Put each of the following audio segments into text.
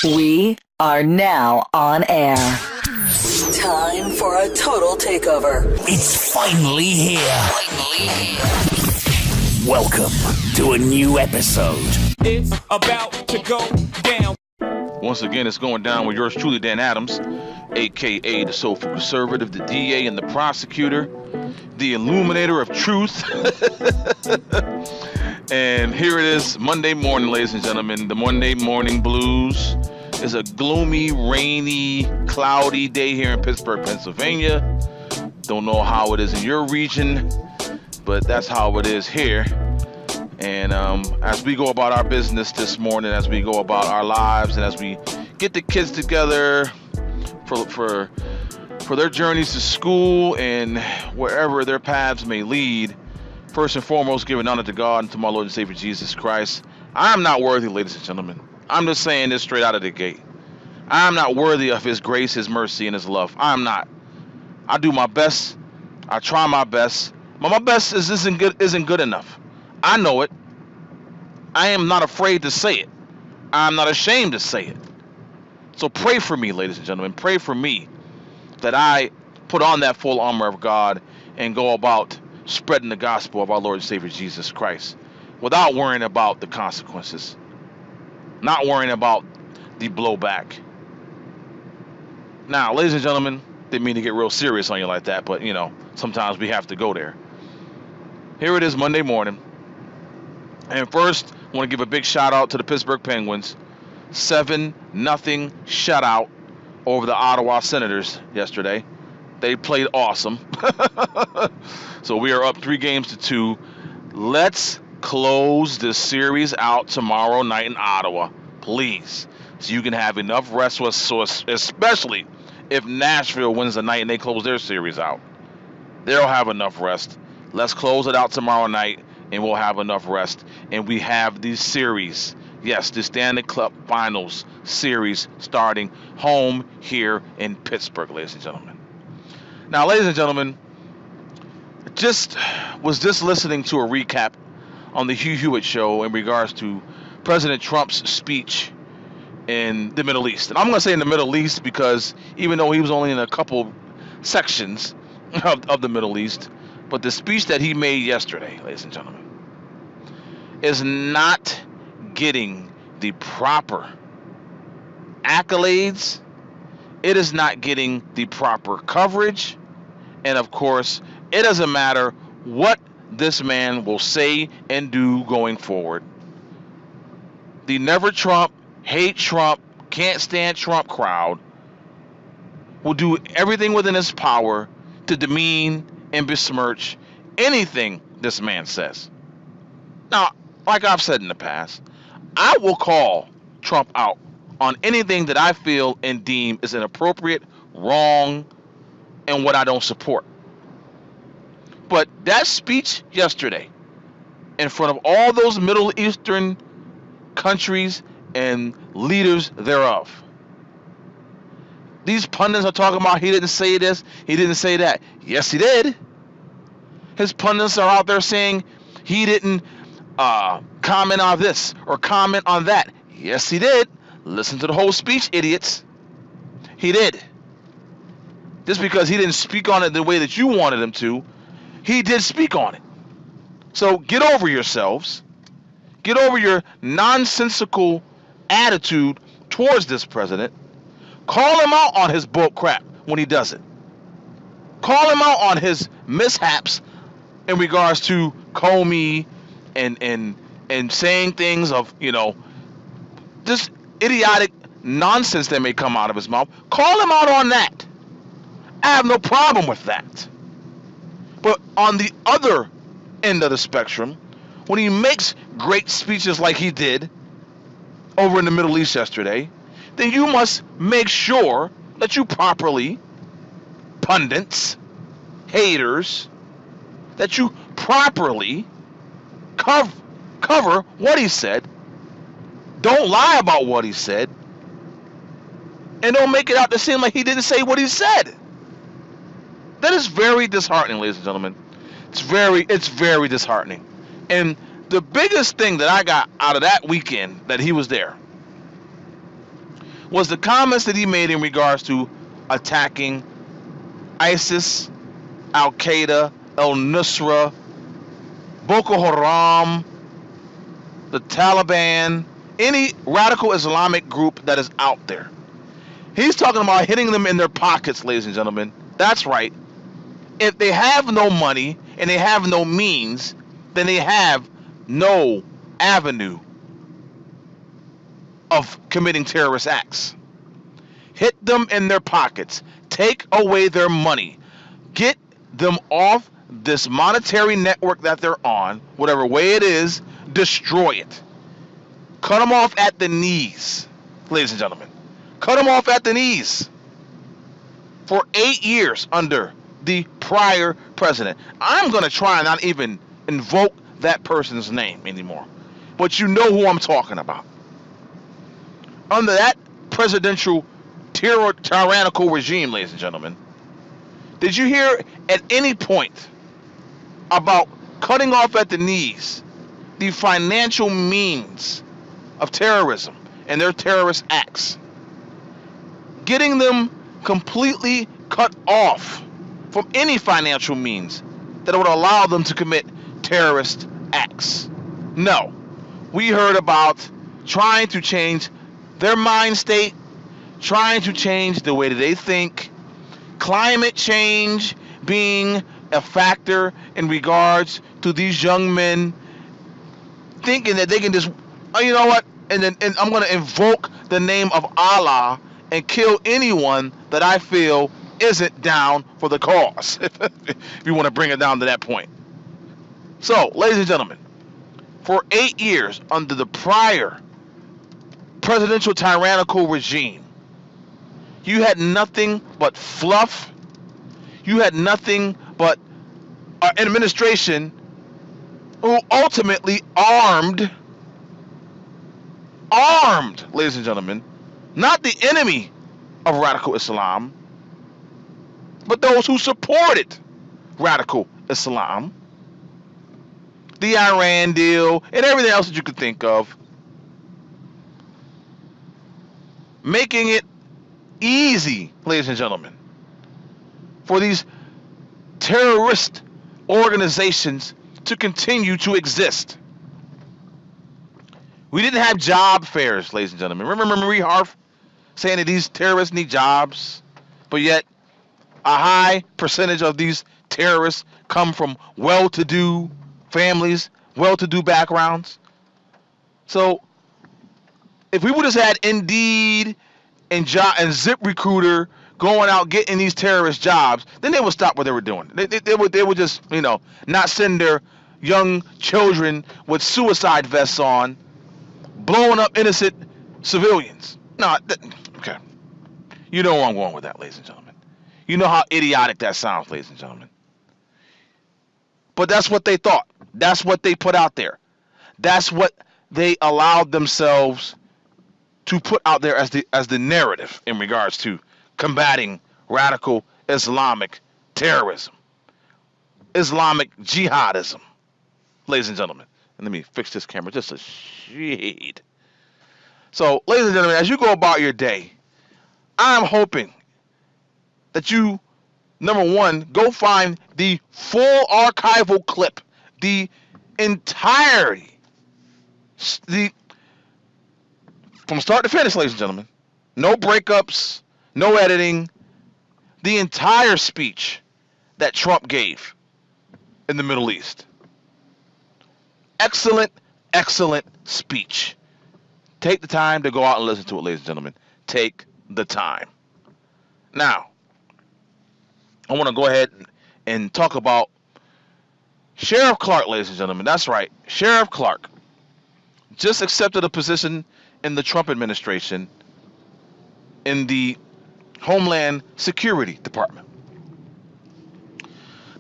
We are now on air. Time for a total takeover. It's finally here. Welcome to a new episode. It's about to go down. Once again, it's going down with yours truly, Dan Adams, a.k.a. the Soulful Conservative, the DA and the prosecutor, the illuminator of truth. And here it is, Monday morning, ladies and gentlemen. The Monday morning blues. It's a gloomy, rainy, cloudy day here in Pittsburgh, Pennsylvania. Don't know how it is in your region, but that's how it is here. And as we go about our business this morning, as we go about our lives, and as we get the kids together for their journeys to school and wherever their paths may lead, first and foremost, giving honor to God and to my Lord and Savior Jesus Christ. I am not worthy, ladies and gentlemen. I'm just saying this straight out of the gate. I am not worthy of His grace, His mercy, and His love. I am not. I do my best. I try my best. But my best isn't good enough. I know it. I am not afraid to say it. I'm not ashamed to say it. So pray for me, ladies and gentlemen. Pray for me that I put on that full armor of God and go about spreading the gospel of our Lord and Savior Jesus Christ without worrying about the consequences, not worrying about the blowback. Now, ladies and gentlemen, didn't mean to get real serious on you like that, but you know, sometimes we have to go there. Here it is, Monday morning. And first, I want to give a big shout out to the Pittsburgh Penguins. 7-0 shutout over the Ottawa Senators yesterday. They played awesome. So we are up 3-2. Let's close this series out tomorrow night in Ottawa, please. So you can have enough rest, so especially if Nashville wins the night and they close their series out. They'll have enough rest. Let's close it out tomorrow night, and we'll have enough rest. And we have these series, yes, the Stanley Cup Finals series starting home here in Pittsburgh, ladies and gentlemen. Now, ladies and gentlemen, was just listening to a recap on the Hugh Hewitt show in regards to President Trump's speech in the Middle East. And I'm going to say in the Middle East because even though he was only in a couple sections of the Middle East, but the speech that he made yesterday, ladies and gentlemen, is not getting the proper accolades. It is not getting the proper coverage. And of course, it doesn't matter what this man will say and do going forward. The never Trump, hate Trump, can't stand Trump crowd will do everything within his power to demean and besmirch anything this man says. Now, like I've said in the past, I will call Trump out on anything that I feel and deem is inappropriate, wrong, and what I don't support. But that speech yesterday in front of all those Middle Eastern countries and leaders thereof, these pundits are talking about he didn't say this, he didn't say that. Yes, he did. His pundits are out there saying he didn't comment on this or comment on that. Yes, he did. Listen to the whole speech, idiots. He did. Just because he didn't speak on it the way that you wanted him to, he did speak on it. So get over yourselves. Get over your nonsensical attitude towards this president. Call him out on his bull crap when he does it. Call him out on his mishaps in regards to Comey and saying things of, you know, just idiotic nonsense that may come out of his mouth. Call him out on that. I have no problem with that. But on the other end of the spectrum, when he makes great speeches like he did over in the Middle East yesterday, then you must make sure that you properly, pundits, haters, that you properly cover what he said. Don't lie about what he said. And don't make it out to seem like he didn't say what he said. That is very disheartening, ladies and gentlemen. It's very disheartening. And the biggest thing that I got out of that weekend that he was there was the comments that he made in regards to attacking ISIS, Al-Qaeda, al-Nusra, Boko Haram, the Taliban, any radical Islamic group that is out there. He's talking about hitting them in their pockets, ladies and gentlemen. That's right. If they have no money and they have no means, then they have no avenue of committing terrorist acts. Hit them in their pockets. Take away their money. Get them off this monetary network that they're on, whatever way it is, destroy it. Cut them off at the knees, ladies and gentlemen. Cut them off at the knees. For 8 years under the prior president. I'm going to try and not even invoke that person's name anymore. But you know who I'm talking about. Under that presidential tyrannical regime, ladies and gentlemen, did you hear at any point about cutting off at the knees the financial means of terrorism and their terrorist acts? Getting them completely cut off from any financial means that would allow them to commit terrorist acts. No. We heard about trying to change their mind state, trying to change the way that they think, climate change being a factor in regards to these young men thinking that they can just, oh, you know what, and I'm going to invoke the name of Allah and kill anyone that I feel isn't down for the cause, if you want to bring it down to that point. So, ladies and gentlemen, for 8 years under the prior presidential tyrannical regime, you had nothing but fluff. You had nothing but an administration who ultimately armed, ladies and gentlemen, not the enemy of radical Islam, but those who supported radical Islam, the Iran deal, and everything else that you could think of, making it easy, ladies and gentlemen, for these terrorist organizations to continue to exist. We didn't have job fairs, ladies and gentlemen. Remember Marie Harf saying that these terrorists need jobs, but yet a high percentage of these terrorists come from well-to-do families, well-to-do backgrounds. So if we would have had Indeed and ZipRecruiter going out getting these terrorist jobs, then they would stop what they were doing. They would just, not send their young children with suicide vests on, blowing up innocent civilians. No, okay. You know where I'm going with that, ladies and gentlemen. You know how idiotic that sounds, ladies and gentlemen. But that's what they thought. That's what they put out there. That's what they allowed themselves to put out there as the narrative in regards to combating radical Islamic terrorism, Islamic jihadism, ladies and gentlemen. And let me fix this camera just a shade. So, ladies and gentlemen, as you go about your day, I'm hoping that you, number one, go find the full archival clip, the entirety, from start to finish, ladies and gentlemen. No breakups, no editing. The entire speech that Trump gave in the Middle East. Excellent, excellent speech. Take the time to go out and listen to it, ladies and gentlemen. Take the time. Now, I want to go ahead and talk about Sheriff Clark, ladies and gentlemen. That's right. Sheriff Clark just accepted a position in the Trump administration in the Homeland Security Department.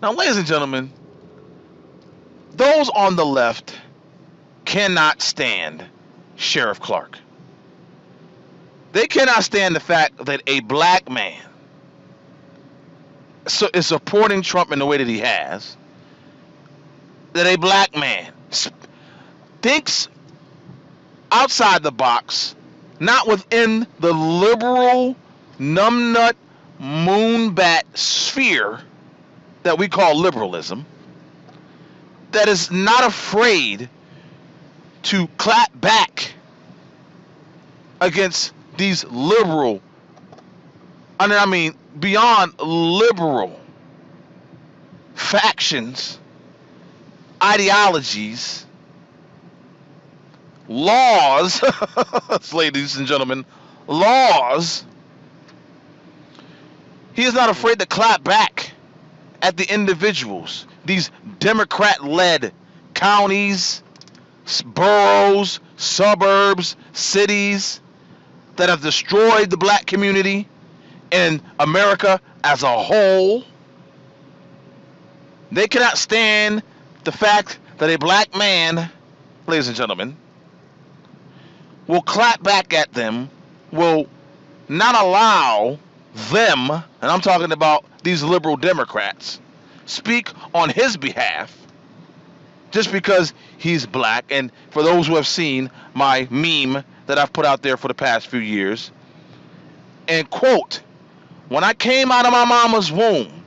Now, ladies and gentlemen, those on the left cannot stand Sheriff Clark. They cannot stand the fact that a black man is supporting Trump in the way that he has, that a black man thinks outside the box not within the liberal, numbnut, moonbat sphere that we call liberalism, that is not afraid to clap back against these liberal, I mean beyond liberal factions, ideologies, laws, ladies and gentlemen, laws. He is not afraid to clap back at the individuals, these Democrat-led counties, boroughs, suburbs, cities that have destroyed the black community in America as a whole. They cannot stand the fact that a black man, ladies and gentlemen, will clap back at them, will not allow them, and I'm talking about these liberal Democrats, speak on his behalf just because he's black. And for those who have seen my meme that I've put out there for the past few years, and quote, "When I came out of my mama's womb,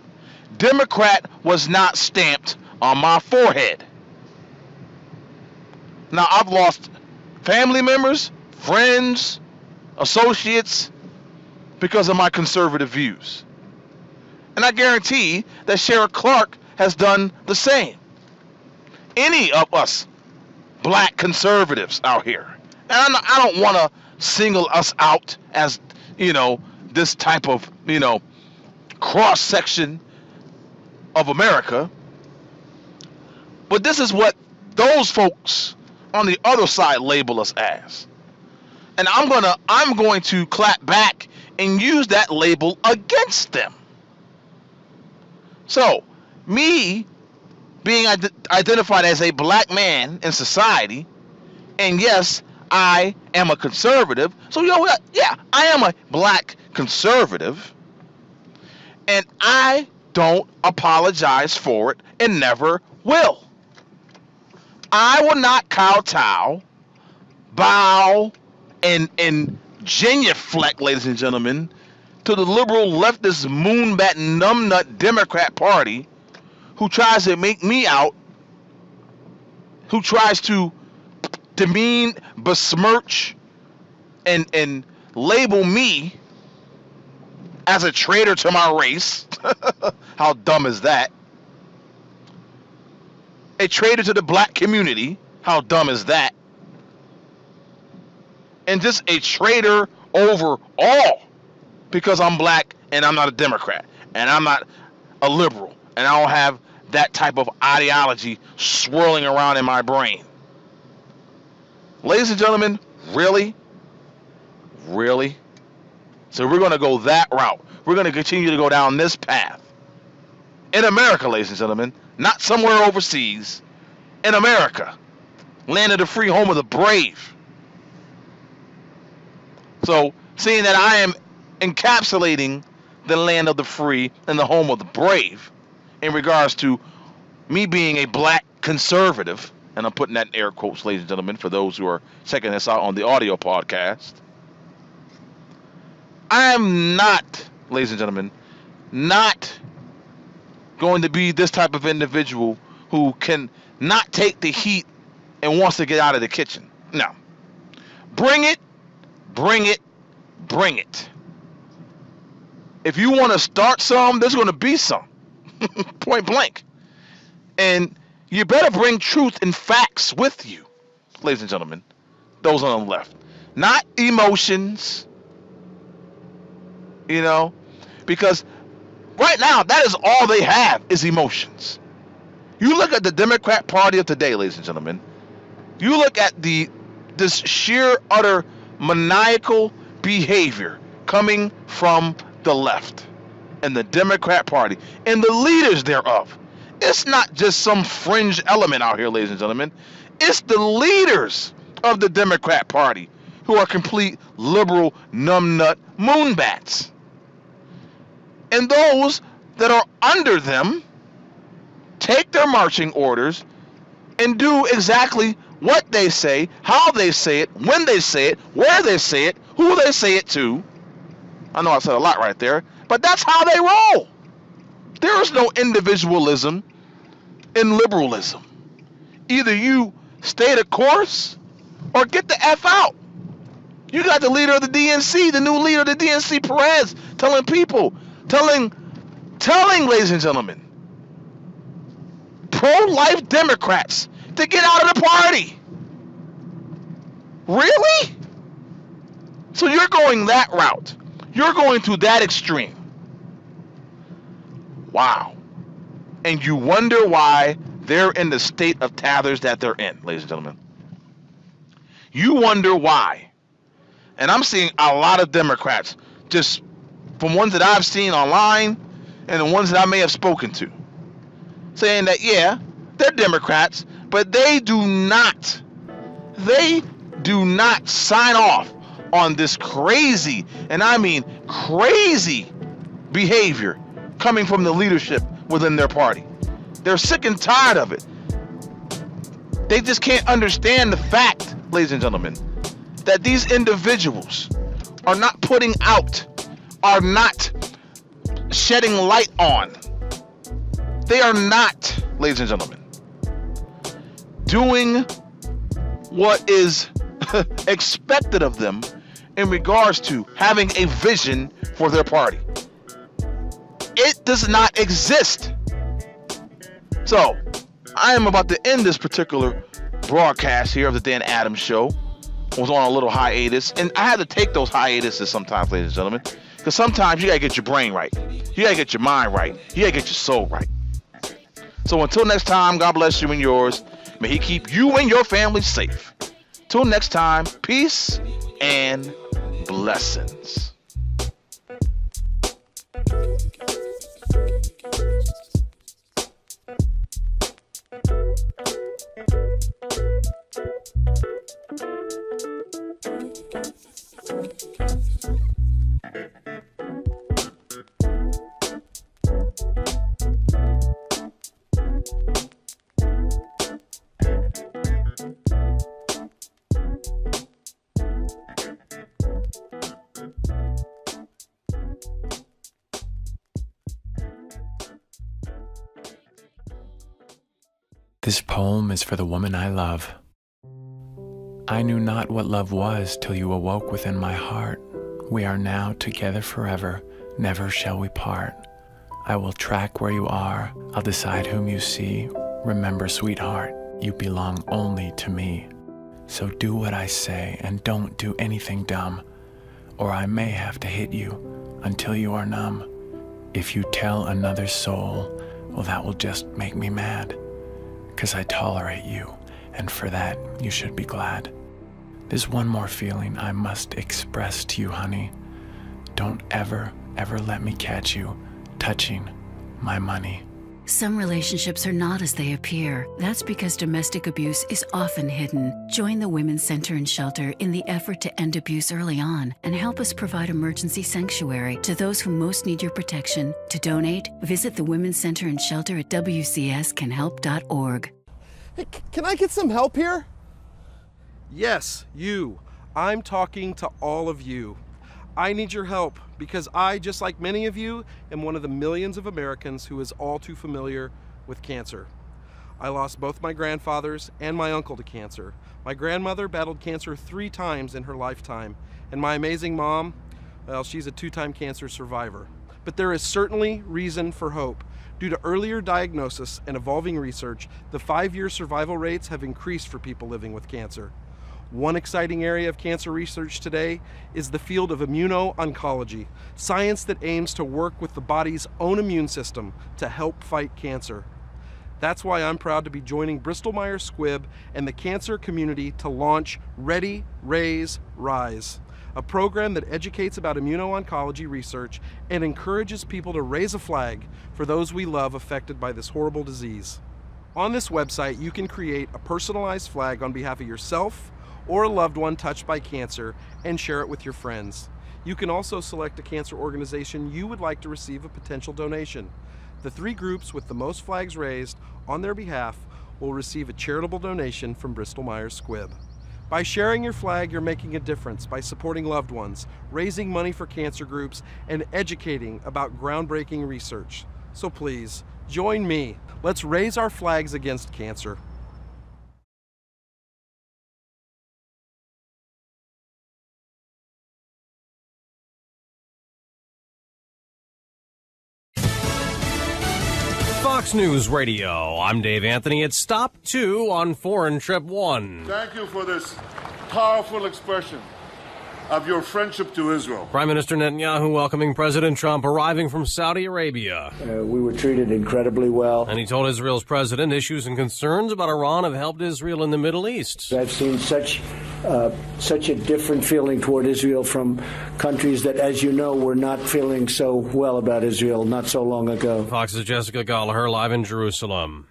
Democrat was not stamped on my forehead." Now, I've lost family members, friends, associates because of my conservative views. And I guarantee that Sheriff Clark has done the same. Any of us black conservatives out here. And I don't want to single us out as, this type of, cross-section of America. But this is what those folks on the other side label us as. And I'm going to clap back and use that label against them. So, me being identified as a black man in society, and yes, I am a conservative. So, yeah, I am a black conservative, and I don't apologize for it and never will. I will not kowtow, bow, and genuflect, ladies and gentlemen, to the liberal leftist moonbat numbnut Democrat Party who tries to make me out, who tries to demean, besmirch, and label me as a traitor to my race. How dumb is that? A traitor to the black community. How dumb is that? And just a traitor overall because I'm black and I'm not a Democrat and I'm not a liberal and I don't have that type of ideology swirling around in my brain. Ladies and gentlemen, really? Really? So we're going to go that route. We're going to continue to go down this path. In America, ladies and gentlemen, not somewhere overseas. In America, land of the free, home of the brave. So, seeing that I am encapsulating the land of the free and the home of the brave in regards to me being a black conservative, and I'm putting that in air quotes, ladies and gentlemen, for those who are checking this out on the audio podcast, I am not, ladies and gentlemen, not going to be this type of individual who can not take the heat and wants to get out of the kitchen. No. Bring it, bring it, bring it. If you want to start some, there's going to be some. Point blank. And you better bring truth and facts with you, ladies and gentlemen, those on the left. Not emotions, because right now, that is all they have is emotions. You look at the Democrat Party of today, ladies and gentlemen. You look at this sheer, utter, maniacal behavior coming from the left and the Democrat Party and the leaders thereof. It's not just some fringe element out here, ladies and gentlemen. It's the leaders of the Democrat Party who are complete liberal, numbnut moonbats. And those that are under them take their marching orders and do exactly what they say, how they say it, when they say it, where they say it, who they say it to. I know I said a lot right there, but that's how they roll. There is no individualism in liberalism. Either you stay the course or get the F out. You got the leader of the DNC, the new leader of the DNC, Perez, telling people, telling, ladies and gentlemen, pro-life Democrats to get out of the party. Really? So you're going that route. You're going to that extreme. Wow. And you wonder why they're in the state of tathers that they're in, ladies and gentlemen. You wonder why. And I'm seeing a lot of Democrats, just from ones that I've seen online and the ones that I may have spoken to, saying that, yeah, they're Democrats, but they do not sign off on this crazy, and I mean crazy, behavior coming from the leadership within their party. They're sick and tired of it. They just can't understand the fact, ladies and gentlemen, that these individuals are not putting out, are not shedding light on. They are not, ladies and gentlemen, doing what is expected of them in regards to having a vision for their party. It does not exist. So, I am about to end this particular broadcast here of the Dan Adams Show. I was on a little hiatus, and I had to take those hiatuses sometimes, ladies and gentlemen, because sometimes you gotta get your brain right. You gotta get your mind right. You gotta get your soul right. So until next time, God bless you and yours. May He keep you and your family safe. Till next time, peace and blessings. This poem is for the woman I love. I knew not what love was till you awoke within my heart. We are now together forever, never shall we part. I will track where you are, I'll decide whom you see. Remember, sweetheart, you belong only to me. So do what I say and don't do anything dumb, or I may have to hit you until you are numb. If you tell another soul, well, that will just make me mad. 'Cause I tolerate you, and for that you should be glad. There's one more feeling I must express to you, honey. Don't ever, ever let me catch you touching my money. Some relationships are not as they appear. That's because domestic abuse is often hidden. Join the Women's Center and Shelter in the effort to end abuse early on and help us provide emergency sanctuary to those who most need your protection. To donate, visit the Women's Center and Shelter at wcscanhelp.org. Hey, can I get some help here? Yes, you. I'm talking to all of you. I need your help because I, just like many of you, am one of the millions of Americans who is all too familiar with cancer. I lost both my grandfathers and my uncle to cancer. My grandmother battled cancer 3 times in her lifetime, and my amazing mom, well, she's a 2-time cancer survivor. But there is certainly reason for hope. Due to earlier diagnosis and evolving research, the 5-year survival rates have increased for people living with cancer. One exciting area of cancer research today is the field of immuno-oncology, science that aims to work with the body's own immune system to help fight cancer. That's why I'm proud to be joining Bristol Myers Squibb and the cancer community to launch Ready, Raise, Rise, a program that educates about immuno-oncology research and encourages people to raise a flag for those we love affected by this horrible disease. On this website, you can create a personalized flag on behalf of yourself or a loved one touched by cancer and share it with your friends. You can also select a cancer organization you would like to receive a potential donation. The 3 groups with the most flags raised on their behalf will receive a charitable donation from Bristol-Myers Squibb. By sharing your flag, you're making a difference by supporting loved ones, raising money for cancer groups, and educating about groundbreaking research. So please, join me. Let's raise our flags against cancer. Fox News Radio. I'm Dave Anthony. It's Stop 2 on Foreign Trip 1. Thank you for this powerful expression of your friendship to Israel. Prime Minister Netanyahu welcoming President Trump arriving from Saudi Arabia. We were treated incredibly well. And he told Israel's president issues and concerns about Iran have helped Israel in the Middle East. I've seen such a different feeling toward Israel from countries that, as you know, were not feeling so well about Israel not so long ago. Fox's Jessica Gallagher live in Jerusalem.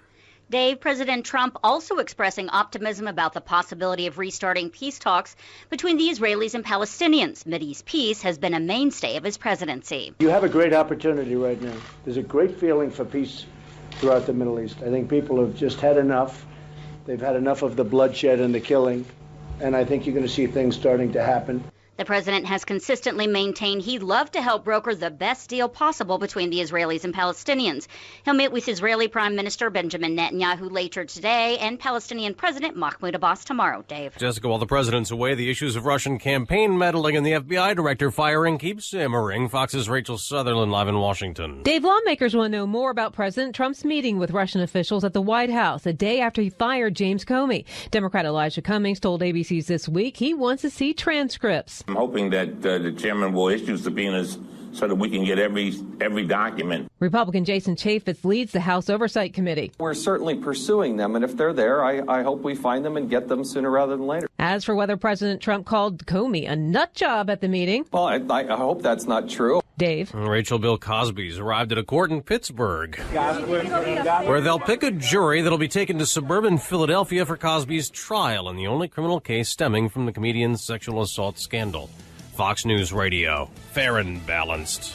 Dave, President Trump also expressing optimism about the possibility of restarting peace talks between the Israelis and Palestinians. Mideast peace has been a mainstay of his presidency. You have a great opportunity right now. There's a great feeling for peace throughout the Middle East. I think people have just had enough. They've had enough of the bloodshed and the killing. And I think you're going to see things starting to happen. The president has consistently maintained he'd love to help broker the best deal possible between the Israelis and Palestinians. He'll meet with Israeli Prime Minister Benjamin Netanyahu later today and Palestinian President Mahmoud Abbas tomorrow. Dave. Jessica, while the president's away, the issues of Russian campaign meddling and the FBI director firing keep simmering. Fox's Rachel Sutherland live in Washington. Dave, lawmakers want to know more about President Trump's meeting with Russian officials at the White House a day after he fired James Comey. Democrat Elijah Cummings told ABC's This Week he wants to see transcripts. I'm hoping that the chairman will issue subpoenas so that we can get every document. Republican Jason Chaffetz leads the House Oversight Committee. We're certainly pursuing them, and if they're there, I hope we find them and get them sooner rather than later. As for whether President Trump called Comey a nut job at the meeting. Well, I hope that's not true. Dave. Rachel Bill Cosby's arrived at a court in Pittsburgh, where they'll pick a jury that'll be taken to suburban Philadelphia for Cosby's trial in the only criminal case stemming from the comedian's sexual assault scandal. Fox News Radio, fair and balanced.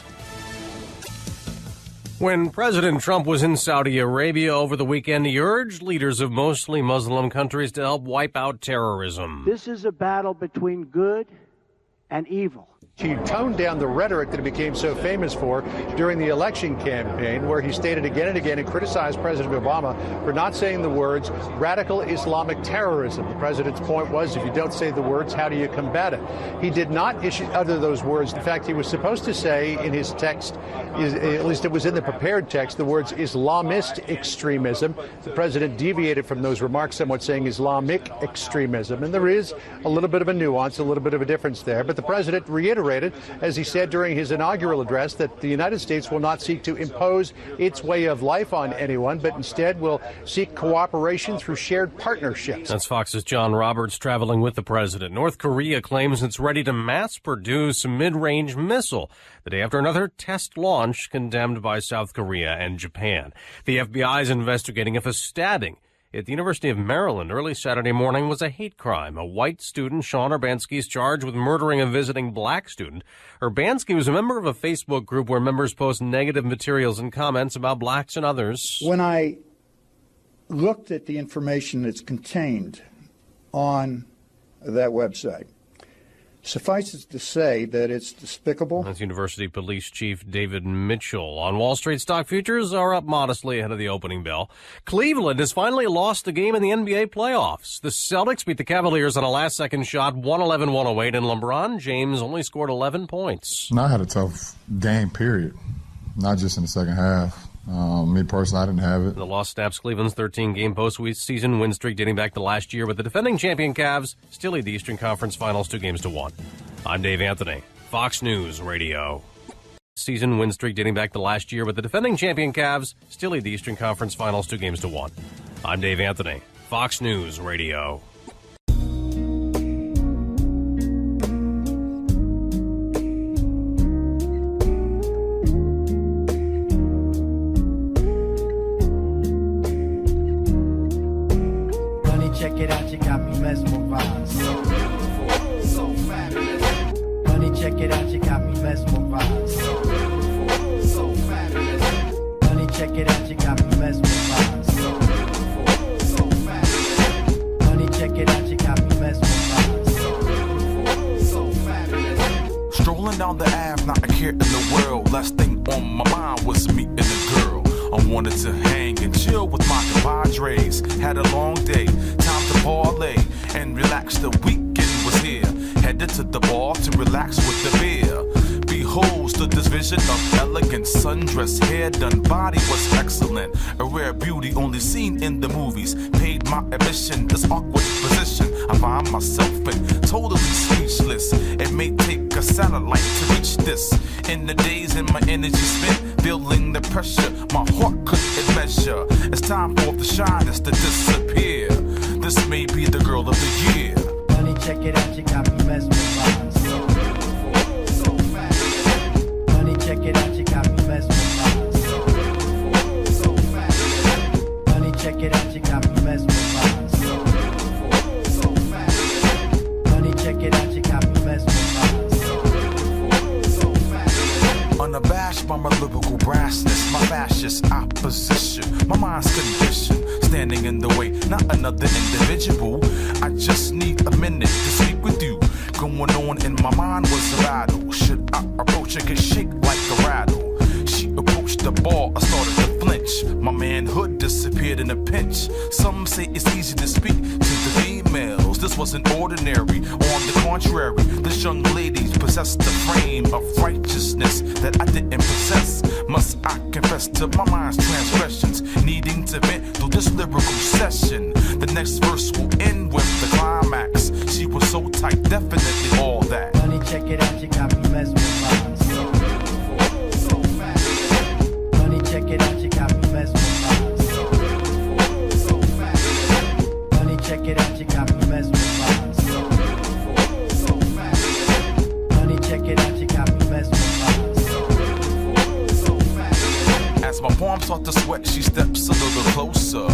When President Trump was in Saudi Arabia over the weekend, he urged leaders of mostly Muslim countries to help wipe out terrorism. This is a battle between good and evil. He toned down the rhetoric that he became so famous for during the election campaign, where he stated again and again and criticized President Obama for not saying the words radical Islamic terrorism. The president's point was, if you don't say the words, how do you combat it? He did not utter those words. In fact, he was supposed to say in his text, at least it was in the prepared text, the words Islamist extremism. The president deviated from those remarks somewhat, saying Islamic extremism. And there is a little bit of a nuance, a little bit of a difference there. But the president reiterated, as he said during his inaugural address, that the United States will not seek to impose its way of life on anyone, but instead will seek cooperation through shared partnerships. That's Fox's John Roberts traveling with the president. North Korea claims it's ready to mass produce a mid-range missile the day after another test launch condemned by South Korea and Japan. The FBI is investigating if a stabbing at the University of Maryland early Saturday morning was a hate crime. A white student, Sean Urbanski, is charged with murdering a visiting black student. Urbanski was a member of a Facebook group where members post negative materials and comments about blacks and others. When I looked at the information that's contained on that website, suffice it to say that it's despicable. That's University Police Chief David Mitchell. On Wall Street, stock futures are up modestly ahead of the opening bell. Cleveland has finally lost the game in the NBA playoffs. The Celtics beat the Cavaliers on a last-second shot, 111-108, and LeBron James only scored 11 points. I had a tough game, period. Not just in the second half. Me personally, I didn't have it. The loss snaps Cleveland's 13-game postseason win streak dating back to last year, with the defending champion Cavs still lead the Eastern Conference Finals 2-1. I'm Dave Anthony, Fox News Radio. Season win streak dating back to last year, with the defending champion Cavs still lead the Eastern Conference Finals 2-1. I'm Dave Anthony, Fox News Radio. Check it out, you got me mesmerized. So beautiful, so fabulous. Honey, check it out, you got me mesmerized. So beautiful, so fabulous. Honey, check it out, you got me mesmerized. So beautiful, so Rolling down the Ave, not a care in the world. Last thing on my mind was meeting a girl. I wanted to hang and chill with my compadres. Had a long day, time to parlay and relax. The weekend was here. Headed to the bar to relax with the beer. Behold, stood this vision of elegant sundress, hair done, body was excellent. A rare beauty only seen in the movies. Paid my admission, this awkward position I find myself in, totally speechless. It may take a satellite to reach this. In the days and my energy spent, feeling the pressure my heart couldn't measure. It's time for the shyness to disappear. This may be the girl of the year. Honey, check it out, you got me mesmerized. So fast. Honey, check it out, you got me mesmerized. So fast. Honey, check it out, you got me mesmerized. So fast. Honey, check it out, you got me mesmerized. So fast. Unabashed by my lyrical brassness, my fascist opposition, my mind's condition, standing in the way, not another individual. I just need a minute to speak with you. Going on in my mind was a battle. Should I approach her, get shake like a rattle? She approached the bar, I started to flinch. My manhood disappeared in a pinch. Some say it's easy to speak to the females. This wasn't ordinary, on the contrary. This young lady possessed the frame of righteousness that I didn't possess. Must I confess to my mind's transgressions, needing to vent through this lyrical session. The next verse will end with the climax. She was so tight, definitely all that. Honey, check it out, you got me mesmerized. So fast. Honey, check it out, you got me mesmerized. So fast. Honey, check it out, you got me mesmerized. So fast. Honey, check it out, you got me mesmerized. So fast. As my palms start to sweat, she steps a little closer,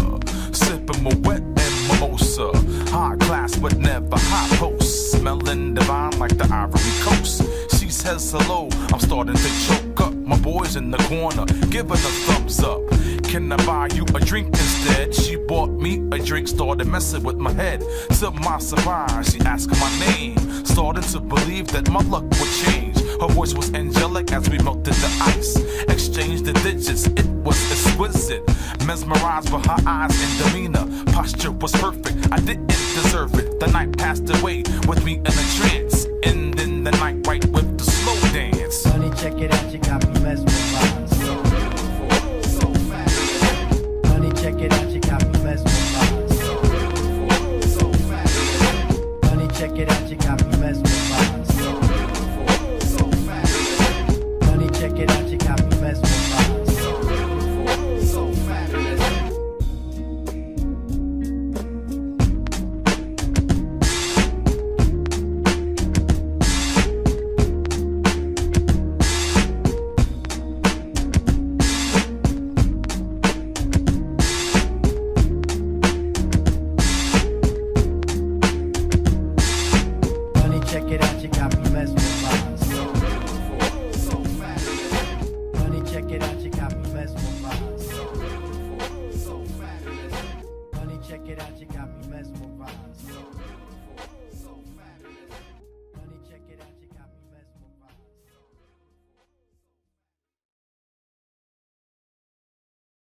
sipping my wet and mimosa. High class, but never high post. Smelling divine like the Ivory Coast. She says hello, I'm starting to choke up. My boy's in the corner, giving a thumbs up. Can I buy you a drink instead? She bought me a drink, started messing with my head. To my surprise, she asked my name. Started to believe that my luck would change. Her voice was angelic as we melted the ice. Exchanged the digits, it was exquisite. Mesmerized by her eyes and demeanor. Posture was perfect, I didn't deserve it. The night passed away with me in a trance.